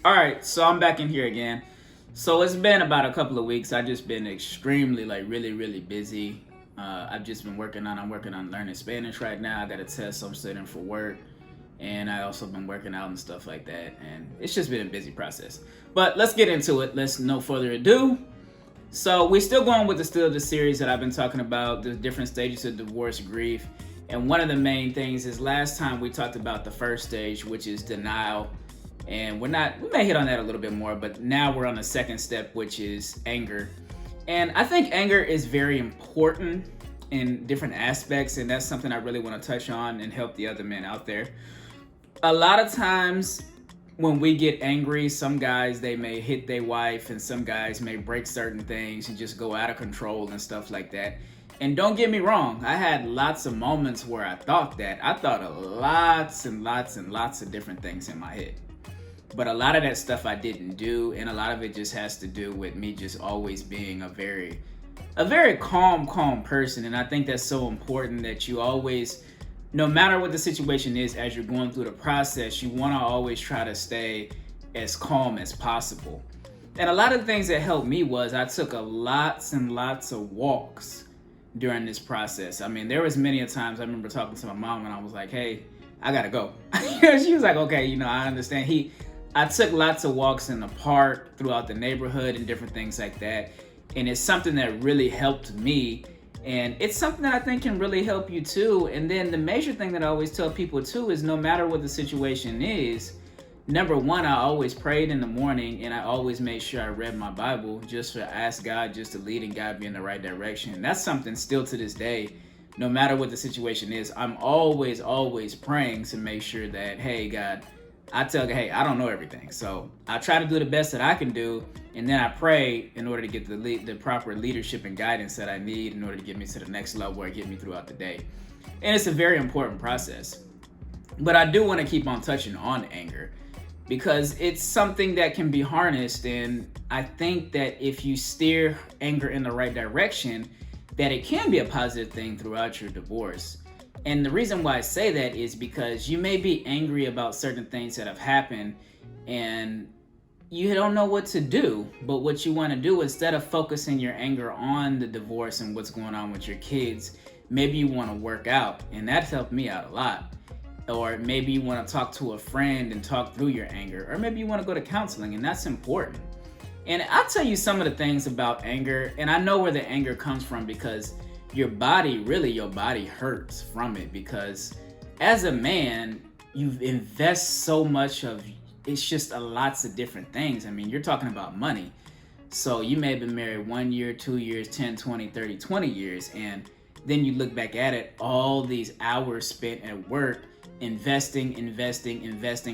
All right, so I'm back in here again. So it's been about a couple of weeks. I've just been extremely, really busy. I've just been I'm working on learning Spanish right now. I got a test I'm studying for work. And I also been working out and stuff like that. And it's just been a busy process. But let's get into it. Let's no further ado. So we're still going with the series that I've been talking about, the different stages of divorce grief. And one of the main things is last time we talked about the first stage, which is denial. And we may hit on that a little bit more, but now we're on the second step, which is anger. And I think anger is very important in different aspects, and that's something I really want to touch on and help the other men out there. A lot of times when we get angry, some guys, they may hit their wife, and some guys may break certain things and just go out of control and stuff like that. And don't get me wrong, I had lots of moments where I thought of lots and lots of different things in my head. But a lot of that stuff I didn't do, and a lot of it just has to do with me just always being a very calm person. And I think that's so important that you always, no matter what the situation is, as you're going through the process, you want to always try to stay as calm as possible. And a lot of the things that helped me was I took lots and lots of walks during this process. I mean, there was many a times I remember talking to my mom and I was like, hey, I gotta go. She was like, okay, I understand. I took lots of walks in the park throughout the neighborhood and different things like that. And it's something that really helped me. And it's something that I think can really help you too. And then the major thing that I always tell people too is no matter what the situation is, number one, I always prayed in the morning and I always made sure I read my Bible just to ask God just to lead and guide me in the right direction. And that's something still to this day, no matter what the situation is, I'm always praying to make sure that, hey, God, I tell you, hey, I don't know everything. So I try to do the best that I can do. And then I pray in order to get the proper leadership and guidance that I need in order to get me to the next level or get me throughout the day. And it's a very important process. But I do want to keep on touching on anger because it's something that can be harnessed. And I think that if you steer anger in the right direction, that it can be a positive thing throughout your divorce. And the reason why I say that is because you may be angry about certain things that have happened and you don't know what to do. But what you want to do, instead of focusing your anger on the divorce and what's going on with your kids, maybe you want to work out. And that's helped me out a lot. Or maybe you want to talk to a friend and talk through your anger. Or maybe you want to go to counseling, and that's important. And I'll tell you some of the things about anger. And I know where the anger comes from because your body hurts from it, because as a man, you invest so much of, it's just lots of different things. I mean, you're talking about money. So you may have been married 1 year, 2 years, 10, 20, 30, 20 years. And then you look back at it, all these hours spent at work, investing,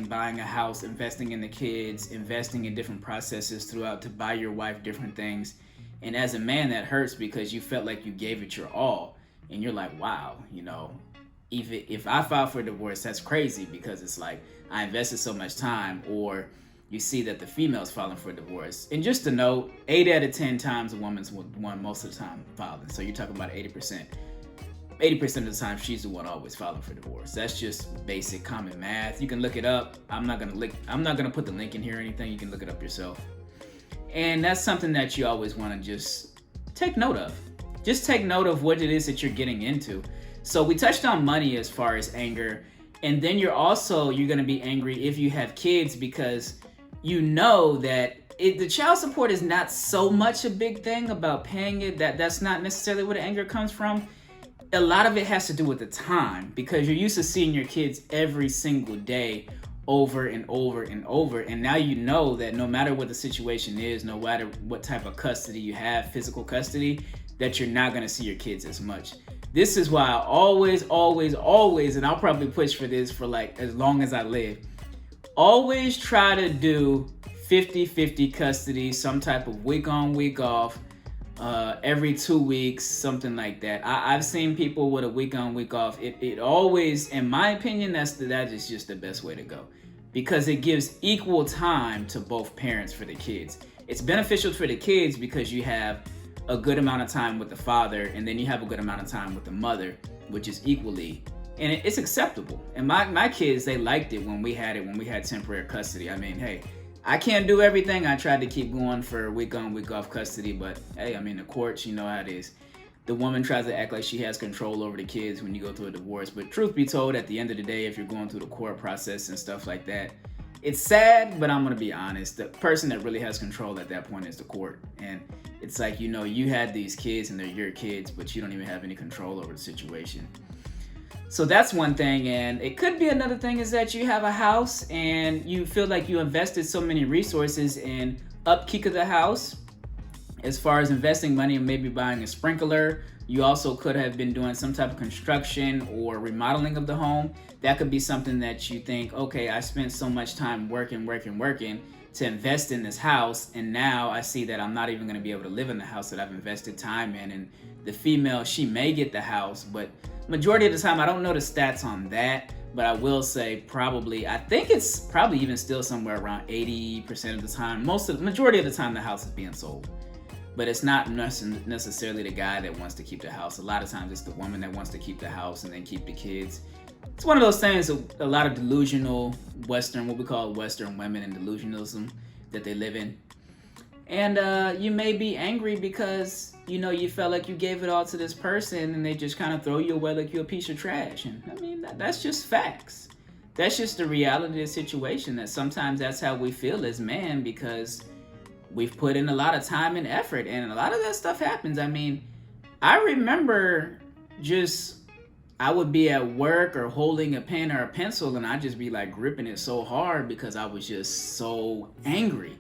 buying a house, investing in the kids, investing in different processes throughout to buy your wife different things. And as a man, that hurts because you felt like you gave it your all. And you're like, wow, if I file for a divorce, that's crazy because it's like I invested so much time. Or you see that the female's filing for a divorce. And just to note, 8 out of 10 times a woman's one most of the time filing. So you're talking about 80%. 80% of the time, she's the one always filing for divorce. That's just basic common math. You can look it up. I'm not gonna put the link in here or anything. You can look it up yourself. And that's something that you always want to just take note of. Just take note of what it is that you're getting into. So we touched on money as far as anger. And then you're going to be angry if you have kids because you know that the child support is not so much a big thing about paying it. That's not necessarily where the anger comes from. A lot of it has to do with the time because you're used to seeing your kids every single day over and over. And now you know that no matter what the situation is, no matter what type of custody you have, physical custody, that you're not going to see your kids as much. This is why I always, and I'll probably push for this for like as long as I live, always try to do 50-50 custody, some type of week on, week off, every 2 weeks, something like that. I've seen people with a week on, week off. It always, in my opinion, that is just the best way to go because it gives equal time to both parents for the kids. It's beneficial for the kids because you have a good amount of time with the father and then you have a good amount of time with the mother, which is equally, and it's acceptable. And my kids, they liked it when we had temporary custody. I mean, hey, I can't do everything. I tried to keep going for week on, week off custody, but hey, I mean, the courts, you know how it is. The woman tries to act like she has control over the kids when you go through a divorce. But truth be told, at the end of the day, if you're going through the court process and stuff like that, it's sad, but I'm going to be honest. The person that really has control at that point is the court. And it's like, you know, you had these kids and they're your kids, but you don't even have any control over the situation. So that's one thing. And it could be another thing is that you have a house and you feel like you invested so many resources in upkeep of the house. As far as investing money and maybe buying a sprinkler, you also could have been doing some type of construction or remodeling of the home. That could be something that you think, okay, I spent so much time working to invest in this house, and now I see that I'm not even going to be able to live in the house that I've invested time in. And the female, she may get the house, but majority of the time, I don't know the stats on that, but I will say I think it's probably even still somewhere around 80% of the time. Majority of the time, the house is being sold. But it's not necessarily the guy that wants to keep the house. A lot of times it's the woman that wants to keep the house and then keep the kids. It's one of those things, a lot of delusional Western, what we call Western women and delusionalism that they live in. And you may be angry because, you know, you felt like you gave it all to this person and they just kind of throw you away like you're a piece of trash. And I mean, that's just facts. That's just the reality of the situation, that sometimes that's how we feel as men because we've put in a lot of time and effort, and a lot of that stuff happens. I mean, I remember I would be at work or holding a pen or a pencil, and I'd just be like gripping it so hard because I was just so angry.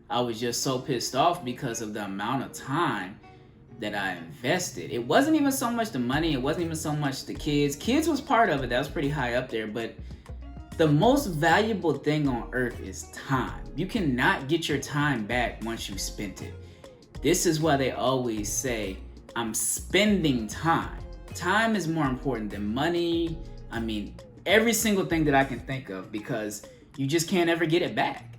I was just so pissed off because of the amount of time that I invested. It wasn't even so much the money. It wasn't even so much the kids. Kids was part of it. That was pretty high up there, but the most valuable thing on earth is time. You cannot get your time back once you spent it. This is why they always say, I'm spending time. Time is more important than money. I mean, every single thing that I can think of, because you just can't ever get it back.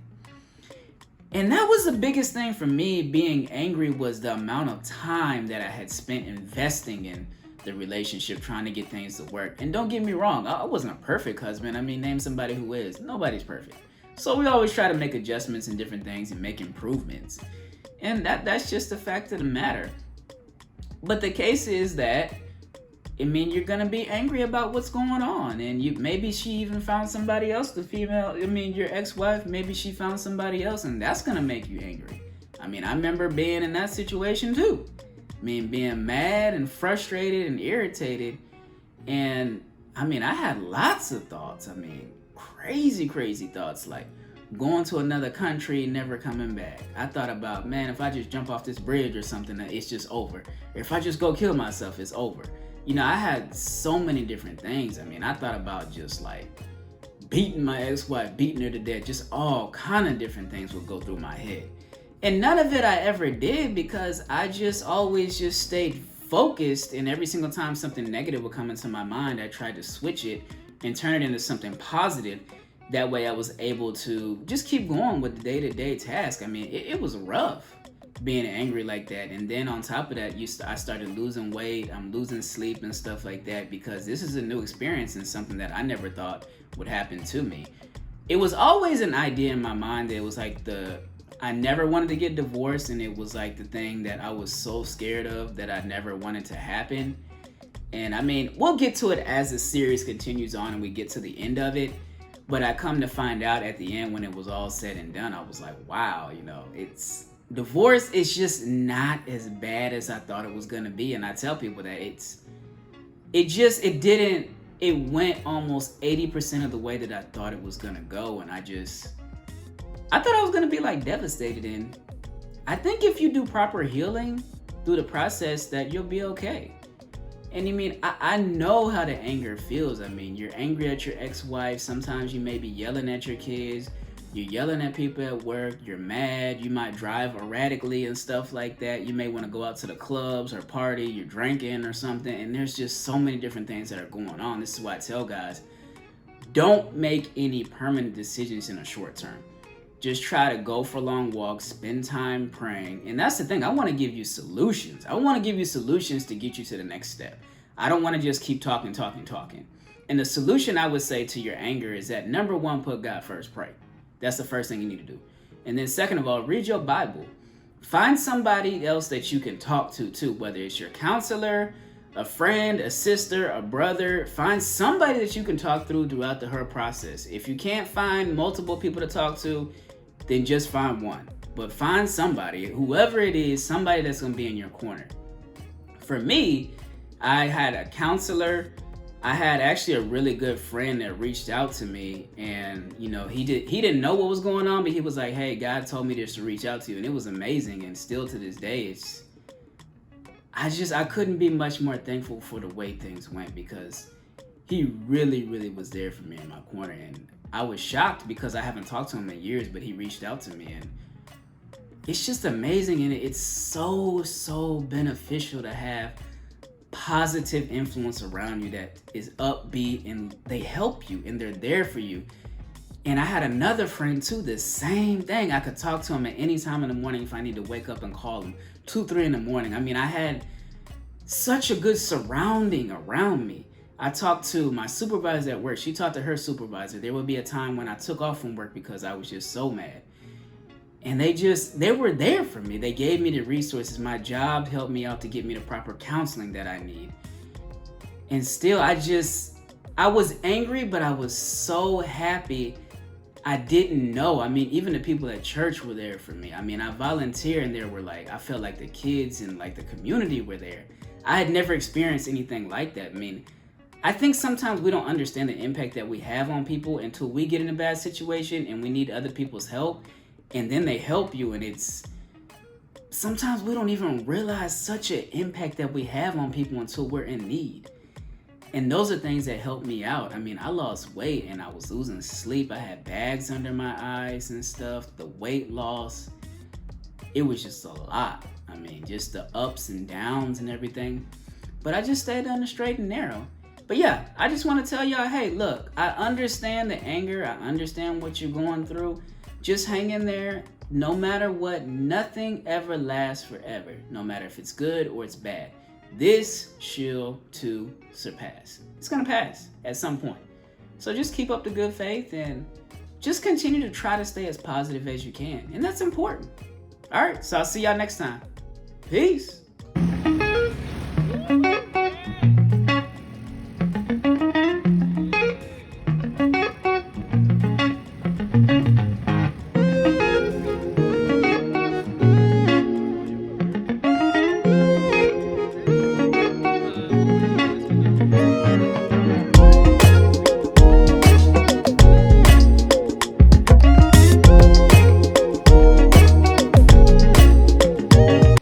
And that was the biggest thing for me being angry, was the amount of time that I had spent investing in the relationship, trying to get things to work. And don't get me wrong, I wasn't a perfect husband. I mean, name somebody who is. Nobody's perfect. So we always try to make adjustments in different things and make improvements. And that's just the fact of the matter. But the case is that, I mean, you're gonna be angry about what's going on, and maybe she even found somebody else, the female, I mean, your ex-wife, maybe she found somebody else, and that's gonna make you angry. I mean, I remember being in that situation too. I mean, being mad and frustrated and irritated. And I mean, I had lots of thoughts. I mean, crazy thoughts, like going to another country, never coming back. I thought about, man, if I just jump off this bridge or something, it's just over. Or if I just go kill myself, it's over. You know, I had so many different things. I mean, I thought about just like beating my ex-wife, beating her to death. Just all kind of different things would go through my head. And none of it I ever did, because I just always just stayed focused, and every single time something negative would come into my mind, I tried to switch it and turn it into something positive. That way I was able to just keep going with the day-to-day task. I mean, it was rough being angry like that. And then on top of that, I started losing weight. I'm losing sleep and stuff like that, because this is a new experience and something that I never thought would happen to me. It was always an idea in my mind that it was like I never wanted to get divorced, and it was like the thing that I was so scared of that I never wanted to happen. And I mean, we'll get to it as the series continues on and we get to the end of it. But I come to find out at the end, when it was all said and done, I was like, wow, you know, divorce is just not as bad as I thought it was going to be. And I tell people that it went almost 80% of the way that I thought it was going to go. And I thought I was going to be like devastated. And I think if you do proper healing through the process, that you'll be okay. And I mean, I know how the anger feels. I mean, you're angry at your ex-wife. Sometimes you may be yelling at your kids. You're yelling at people at work. You're mad. You might drive erratically and stuff like that. You may want to go out to the clubs or party. You're drinking or something. And there's just so many different things that are going on. This is why I tell guys, don't make any permanent decisions in a short term. Just try to go for long walks, spend time praying. And that's the thing. I want to give you solutions. I want to give you solutions to get you to the next step. I don't want to just keep talking. And the solution I would say to your anger is that, number one, put God first, pray. That's the first thing you need to do. And then second of all, read your Bible. Find somebody else that you can talk to too, whether it's your counselor, a friend, a sister, a brother. Find somebody that you can talk throughout the whole process. If you can't find multiple people to talk to, then just find one. But find somebody, whoever it is, somebody that's going to be in your corner. For me, I had a counselor. I had actually a really good friend that reached out to me, and he didn't know what was going on, but he was like, "Hey, God told me just to reach out to you," and it was amazing. And still to this day, I couldn't be much more thankful for the way things went, because he really, really was there for me in my corner. And I was shocked because I haven't talked to him in years, but he reached out to me, and it's just amazing. And it's so beneficial to have positive influence around you that is upbeat, and they help you and they're there for you. And I had another friend too, the same thing. I could talk to him at any time in the morning if I need to wake up and call him 2-3 in the morning. I mean, I had such a good surrounding around me. I talked to my supervisor at work. She talked to her supervisor. There would be a time when I took off from work because I was just so mad. And they were there for me. They gave me the resources. My job helped me out to get me the proper counseling that I need. And still, I was angry, but I was so happy. I didn't know. I mean, even the people at church were there for me. I mean, I volunteered, and I felt like the kids and like the community were there. I had never experienced anything like that. I mean, I think sometimes we don't understand the impact that we have on people until we get in a bad situation and we need other people's help. And then they help you, and sometimes we don't even realize such an impact that we have on people until we're in need. And those are things that helped me out. I mean, I lost weight and I was losing sleep. I had bags under my eyes and stuff. The weight loss, it was just a lot. I mean, just the ups and downs and everything. But I just stayed on the straight and narrow. But yeah, I just want to tell y'all, hey, look, I understand the anger. I understand what you're going through. Just hang in there. No matter what, nothing ever lasts forever. No matter if it's good or it's bad. This shall too surpass. It's going to pass at some point. So just keep up the good faith and just continue to try to stay as positive as you can. And that's important. All right, so I'll see y'all next time. Peace.